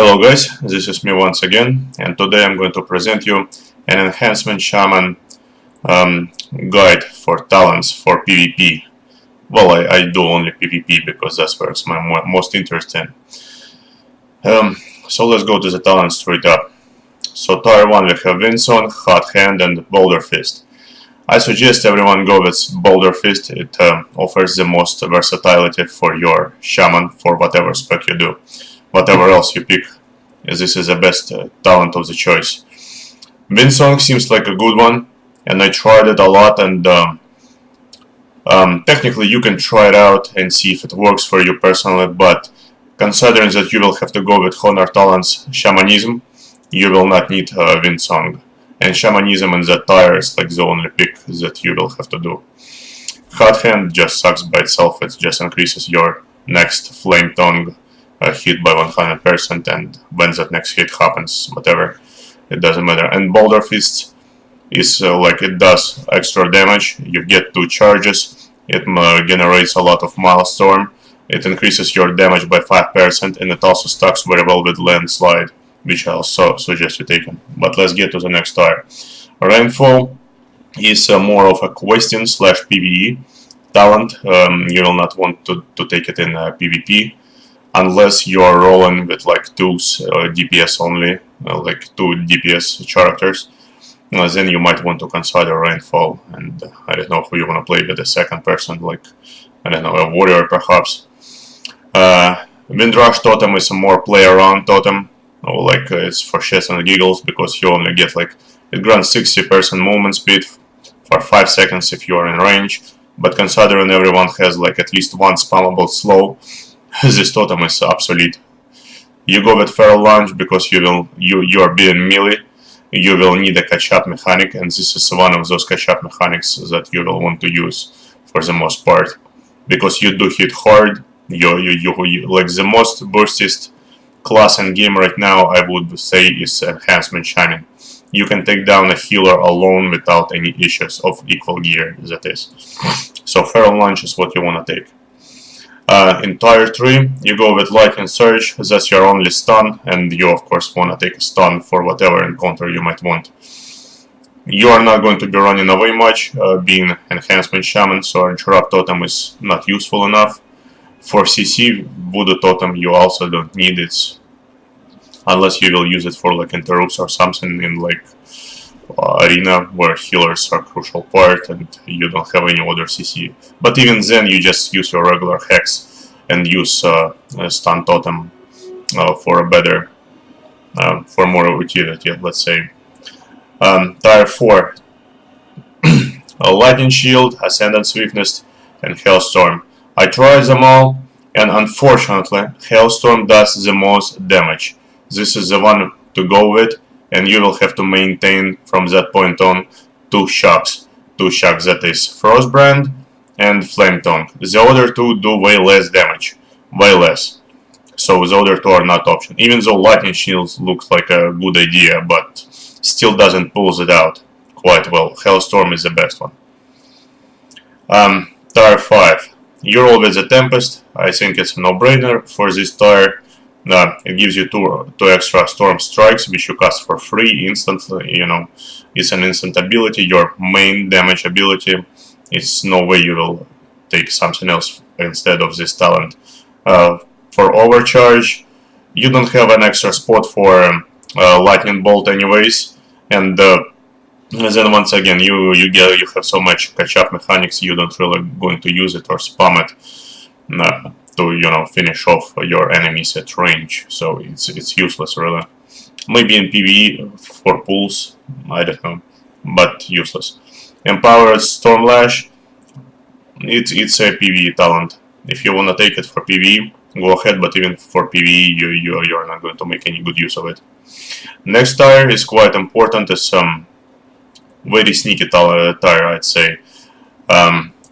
Hello guys, this is me once again, and today I'm going to present you an enhancement shaman guide for talents for PvP. Well, I do only PvP because that's where it's my most interest in. So let's go to the talents straight up. So tier 1 we have Windsong, Hot Hand and Boulder Fist. I suggest everyone go with Boulder Fist. It offers the most versatility for your shaman for whatever spec you do. Whatever else you pick, this is the best talent of the choice. Windsong seems like a good one, and I tried it a lot, and technically you can try it out and see if it works for you personally, but considering that you will have to go with Honor Talents Shamanism, you will not need Windsong. And Shamanism in that tier is like the only pick that you will have to do. Hot Hand just sucks by itself, it just increases your next Flame Tongue hit by 100%, and when that next hit happens, whatever, it doesn't matter. And Boulder Fist is like it does extra damage, you get 2 charges, it generates a lot of Milestorm, it increases your damage by 5%, and it also stacks very well with Landslide, which I also suggest you taking. But let's get to the next tier. Rainfall is more of a question / PvE talent. You will not want to take it in PvP unless you are rolling with like 2 DPS only, like 2 DPS characters. Then you might want to consider Rainfall, and I don't know who you want to play with, a second person, like, I don't know, a warrior perhaps. Windrush Totem is a more play around totem, or like it's for shits and giggles, because you only get like, it grants 60% movement speed for 5 seconds if you are in range, but considering everyone has like at least one spammable slow, this totem is obsolete. You go with Feral Lunge because you are being melee, you will need a catch-up mechanic, and this is one of those catch-up mechanics that you will want to use for the most part, because you do hit hard. You like the most burstiest class in game right now, I would say, is Enhancement Shaman. You can take down a healer alone without any issues of equal gear, that is. So Feral Lunge is what you want to take. In tier 3, you go with Lightning Surge, that's your only stun, and you of course want to take a stun for whatever encounter you might want. You are not going to be running away much, being Enhancement Shaman, so Interrupt Totem is not useful enough. For CC, Voodoo Totem you also don't need it, unless you will use it for like interrupts or something in like arena where healers are a crucial part and you don't have any other CC. But even then you just use your regular Hex and use Stun Totem for a better, for more utility, let's say. Tier 4, Lightning Shield, Ascendant Swiftness and Hailstorm. I tried them all, and unfortunately Hailstorm does the most damage. This is the one to go with, and you will have to maintain from that point on 2 shocks. 2 shocks, that is Frostbrand and Flame Tongue. The other 2 do way less damage, way less. So the other 2 are not option. Even though Lightning Shields looks like a good idea, but still doesn't pull it out quite well. Hailstorm is the best one. Tier 5. You roll with the Tempest. I think it's a no-brainer for this tier. It gives you 2 extra Storm Strikes, which you cast for free instantly. You know, it's an instant ability, your main damage ability. It's no way you will take something else instead of this talent. For Overcharge, you don't have an extra spot for Lightning Bolt anyways, and then once again you have so much catch-up mechanics, you don't really going to use it or spam it to finish off your enemies at range. So it's useless really. Maybe in PvE for pulls, I don't know, but useless. Empowered Stormlash, it's a PvE talent. If you wanna take it for PvE, go ahead, but even for PvE you're not going to make any good use of it. Next tier is quite important, is some very sneaky tier, I'd say.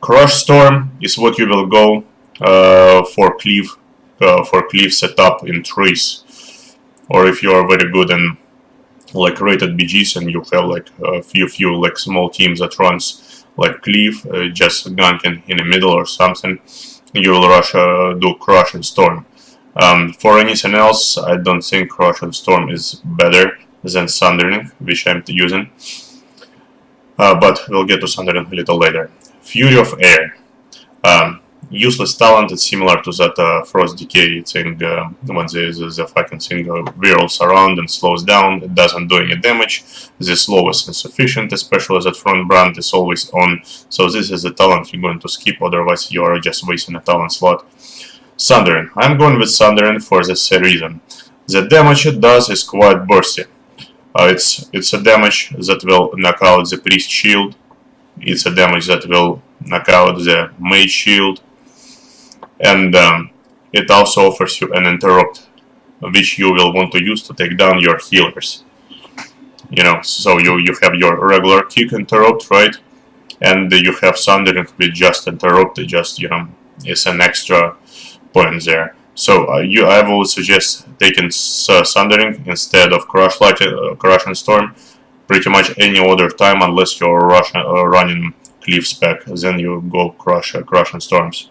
Crush Storm is what you will go for cleave setup in trees, or if you are very good in like rated BGs and you have like a few like small teams that runs like cleave, just ganking in the middle or something, you will rush do Crush and Storm. For anything else, I don't think Crushing Storm is better than Sundering, which I'm using. But we'll get to Sundering a little later. Fury of Air. Useless talent, it's similar to that Frost Decay thing when the fucking thing whirls around and slows down. It doesn't do any damage. The slow is insufficient, especially that front brand is always on. So this is a talent you're going to skip, otherwise you are just wasting a talent slot. Sundering. I'm going with Sundering for this reason. The damage it does is quite bursty. It's a damage that will knock out the Priest Shield. It's a damage that will knock out the Mage Shield. And it also offers you an interrupt, which you will want to use to take down your healers. You know, so you have your regular kick interrupt, right? And you have Sundering with just interrupt, just, you know, it's an extra point there. So I would suggest taking Sundering instead of Crushing Storm pretty much any other time, unless you're running Cliff spec, then you go Crushing Storms.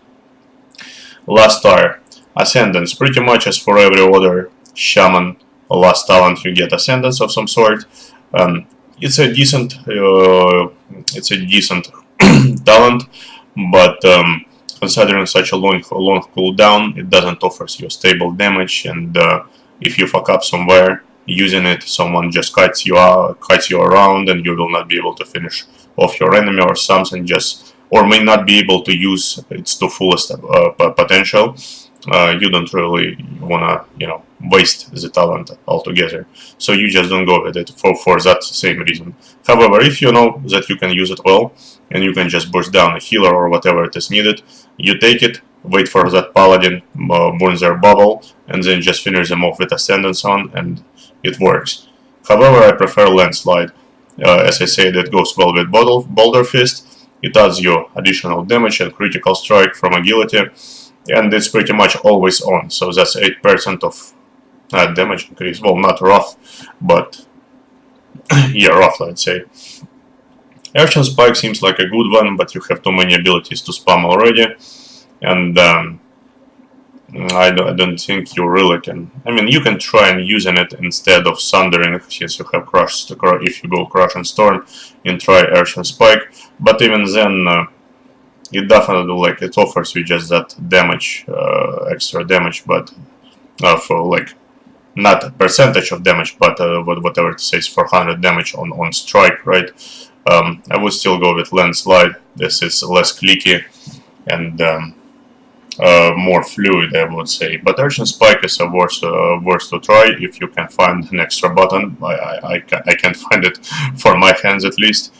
Last tire, Ascendance. Pretty much as for every other shaman last talent, you get Ascendance of some sort. It's a decent talent, but considering such a long cooldown, it doesn't offer you stable damage, and if you fuck up somewhere using it, someone just kites you around, and you will not be able to finish off your enemy or something, or may not be able to use its to fullest potential. You don't really wanna, you know, waste the talent altogether, so you just don't go with it for that same reason. However, if you know that you can use it well, and you can just burst down a healer or whatever it is needed, you take it, wait for that paladin, burn their bubble, and then just finish them off with Ascendance on, and it works. However, I prefer Landslide. As I said, it goes well with Boulder Fist. It adds you additional damage and critical strike from agility, and it's pretty much always on, so that's 8% of damage increase. Well, not rough, but yeah, rough, let's say. Action Spike seems like a good one, but you have too many abilities to spam already, and I don't think you really can. I mean, you can try and using it instead of Sundering, since you have if you go Crushing Storm and try Action Spike, but even then, it definitely, it offers you just that damage, extra damage, but for not a percentage of damage, but whatever it says, 400 damage on strike, right? I would still go with Landslide. This is less clicky and more fluid, I would say. But Action Spike is worth to try if you can find an extra button. I can't find it for my hands at least,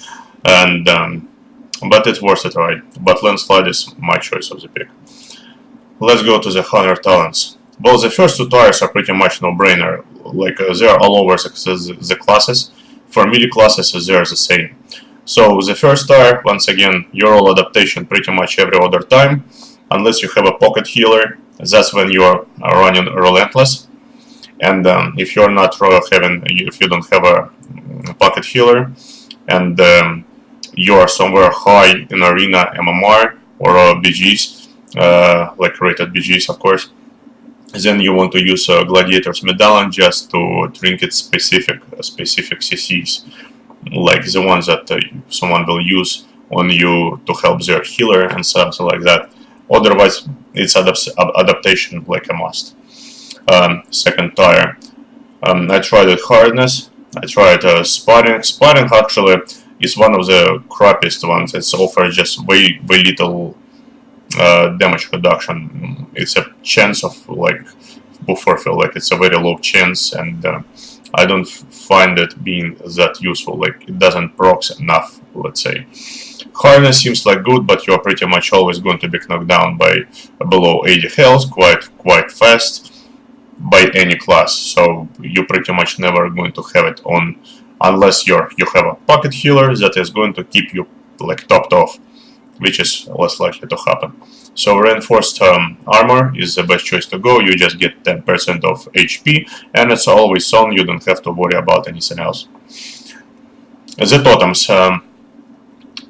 and but it's worth a try. But Landslide is my choice of the pick. Let's go to the Hunter talents. Well, the first two tires are pretty much no-brainer. They are all over the classes. For melee classes, they are the same. So the first tire, once again, your roll adaptation pretty much every other time, unless you have a pocket healer. That's when you are running Relentless. And if you're not if you don't have a pocket healer, and you are somewhere high in arena MMR or BGs, rated BGs, of course, then you want to use Gladiator's Medallion just to trinket specific CCs, like the ones that someone will use on you to help their healer and something like that. Otherwise, it's adaptation like a must. Second tire. I tried Hardness. I tried Spotting. Spotting actually is one of the crappiest ones. It's offers just way little damage reduction. It's a chance of buffer fill, it's a very low chance, and I don't find it being that useful. It doesn't procs enough, let's say. Hardness seems good, but you're pretty much always going to be knocked down by below 80 health quite fast by any class, so you pretty much never going to have it on unless you have a pocket healer that is going to keep you topped off, which is less likely to happen. So reinforced armor is the best choice to go. You just get 10% of HP, and it's always on. You don't have to worry about anything else. The totems.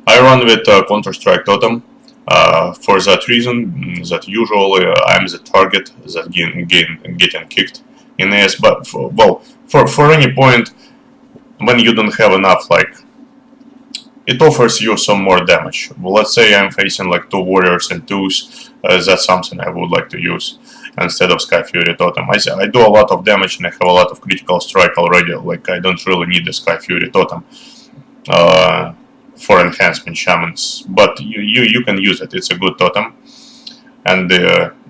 I run with Counter-Strike totem. For that reason, that usually I'm the target that getting kicked in AS. But for any point when you don't have enough, like, it offers you some more damage. Well, let's say I'm facing like 2 warriors and 2s. That's something I would like to use instead of Sky Fury Totem. I do a lot of damage and I have a lot of critical strike already. Like, I don't really need the Sky Fury Totem for enhancement shamans, but you can use it. It's a good totem, and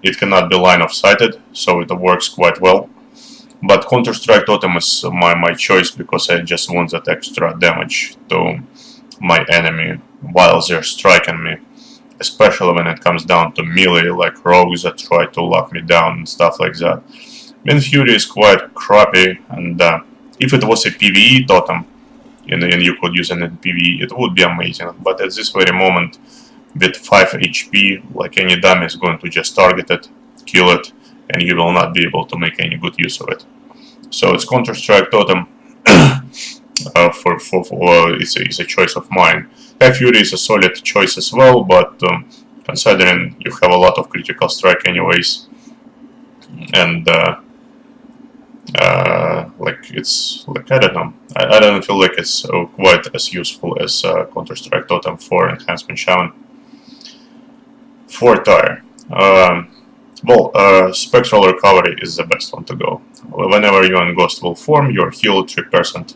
it cannot be line of sighted, so it works quite well. But Counter Strike Totem is my choice because I just want that extra damage to my enemy while they're striking me, especially when it comes down to melee, like rogues that try to lock me down and stuff like that. Wind Fury is quite crappy, and if it was a PvE totem and you could use it in PvE, it would be amazing. But at this very moment, with 5 HP, like, any dummy is going to just target it, kill it, and you will not be able to make any good use of it. So it's Counter Strike Totem. It's a choice of mine. Sky Fury is a solid choice as well, but considering you have a lot of critical strike anyways, and like, it's like, I don't know, I don't feel like it's quite as useful as Counter Strike Totem for enhancement shaman. 4 tire. Spectral recovery is the best one to go. Whenever you in Ghostful form, you're healed 3%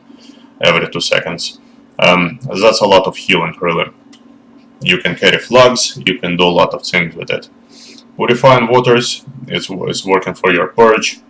every 2 seconds. That's a lot of healing, really. You can carry flags, you can do a lot of things with it. Purifying Waters is working for your purge.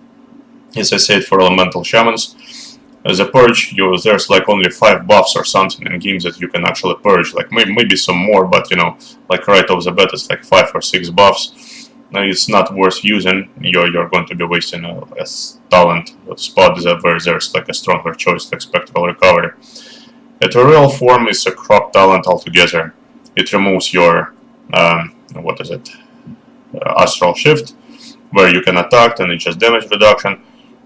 As I said, for elemental shamans, as a purge, there's like only 5 buffs or something in games that you can actually purge. Like, maybe some more, but you know, like right off the bat, it's like 5 or 6 buffs. It's not worth using. You're going to be wasting a talent spot where there's like a stronger choice, like Spectral Recovery. At a real form, is a crop talent altogether. It removes your Astral Shift, where you can attack and it's just damage reduction.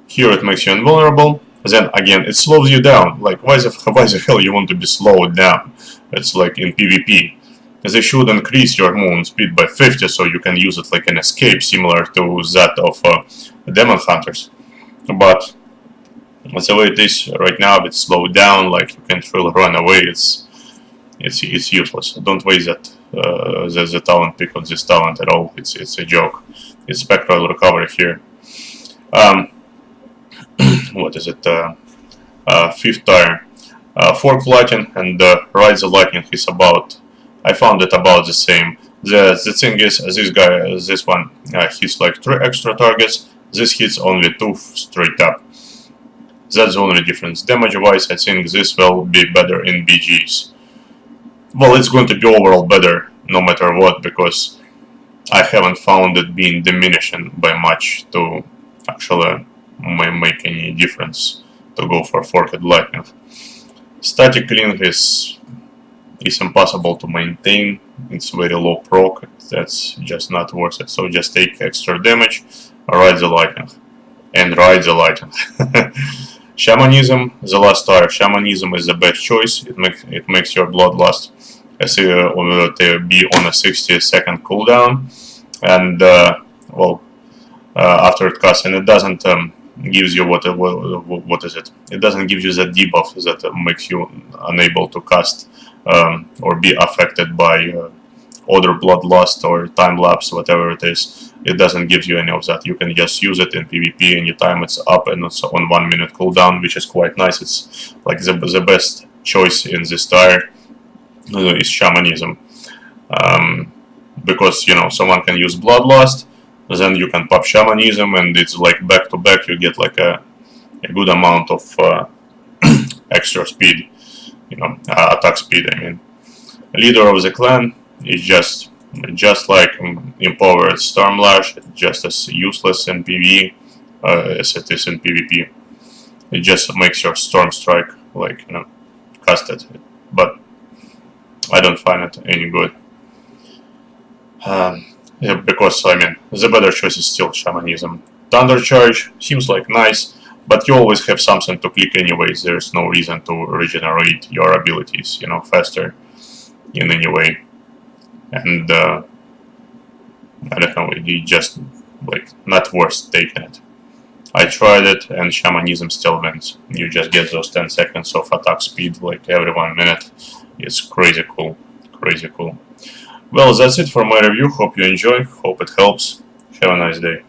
Here it makes you invulnerable. Then again, it slows you down. Like, why the hell you want to be slowed down? It's like in PvP. They should increase your movement speed by 50, so you can use it like an escape, similar to that of Demon Hunters. But the way it is right now, it's slowed down. Like, you can't really run away. It's useless. Don't waste that the talent pick on this talent at all. It's a joke. It's Spectral Recovery here. What is it? 5th tire. Fork Lightning and Ride the Lightning is about. I found it about the same. The thing is, this one hits like 3 extra targets. This hits only 2 straight up. That's the only difference. Damage-wise, I think this will be better in BGs. Well, it's going to be overall better, no matter what, because I haven't found it being diminishing by much to actually make any difference to go for Forked Lightning. Static Clean is impossible to maintain. It's very low proc. That's just not worth it. So just take extra damage, ride the lightning, and ride the lightning. Shamanism, the last tire. Shamanism is the best choice. It makes your bloodlust to be on a 60-second cooldown, and after it casts, and it doesn't gives you what is it? It doesn't give you that debuff that makes you unable to cast or be affected by other bloodlust or time lapse, whatever it is. It doesn't give you any of that. You can just use it in PvP anytime it's up, and it's on 1 minute cooldown, which is quite nice. It's like the best choice in this tire is Shamanism, because, you know, someone can use bloodlust, then you can pop Shamanism, and it's like back to back. You get like a good amount of extra speed, you know, attack speed. I mean, Leader of the Clan is just like Empowered Stormlash, just as useless in PvE as it is in PvP. It just makes your Storm Strike, like, you know, casted, but I don't find it any good. Yeah, because, I mean, the better choice is still Shamanism. Thunder Charge seems like nice, but you always have something to click anyways. There's no reason to regenerate your abilities, you know, faster in any way. and I don't know, it just like not worth taking it. I tried it, and shamanism still wins. You just get those 10 seconds of attack speed like every 1 minute. It's crazy cool, crazy cool. Well, that's it for my review. Hope you enjoy. Hope it helps. Have a nice day.